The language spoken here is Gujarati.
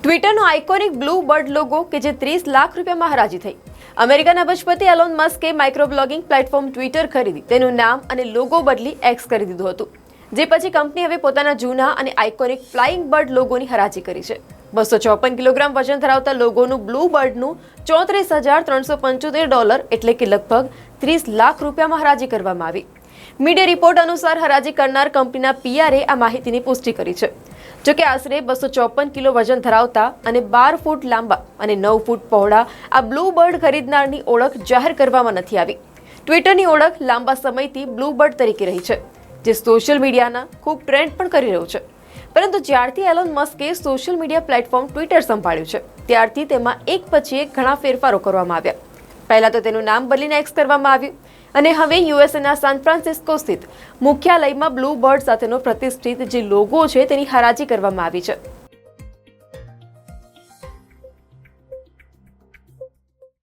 ટ્વિટરનો આઇકોનિક બ્લુ બર્ડ લોગો કે જે 30 લાખ રૂપિયામાં હરાજી થઈ. અમેરિકાના અબજપતિ એલોન મસ્કે માઇક્રોબ્લોગિંગ પ્લેટફોર્મ ટ્વિટર ખરીદી તેનું નામ અને લોગો બદલી એક્સ કરી દીધું હતું. જે પછી કંપની હવે પોતાના જૂના અને આઇકોનિક ફ્લાઇંગ બર્ડ લોગોની હરાજી કરી છે. 254 કિલોગ્રામ વજન ધરાવતા લોગોનું બ્લુ બર્ડનું $34,375 એટલે કે લગભગ 30 લાખ રૂપિયામાં હરાજી કરવામાં આવી. મીડિયા રિપોર્ટ અનુસાર હરાજી કરનાર કંપનીના પીઆરએ આ માહિતીની પુષ્ટિ કરી છે. જોકે આશરે 254 કિલો વજન ધરાવતા અને 12 ફૂટ લાંબા અને 9 ફૂટ પહોળા આ બ્લુ બર્ડ ખરીદનારની ઓળખ જાહેર કરવામાં નથી આવી. ટ્વિટરની ઓળખ લાંબા સમયથી બ્લુ બર્ડ તરીકે રહી છે, જે સોશિયલ મીડિયાના ખૂબ ટ્રેન્ડ પણ કરી રહ્યું છે. પરંતુ જ્યારથી એલોન મસ્કે સોશિયલ મીડિયા પ્લેટફોર્મ ટ્વિટર સંભાળ્યું છે, ત્યારથી તેમાં એક પછી એક ઘણા ફેરફારો કરવામાં આવ્યા. પહેલા તો તેનું નામ બદલીને એક્સ કરવામાં આવ્યું અને હવે યુએસએના સાન ફ્રાન્સિસ્કો સ્થિત મુખ્યાલયમાં બ્લુ બર્ડ સાથેનો પ્રતિષ્ઠિત જે લોગો છે તેની હરાજી કરવામાં આવી છે.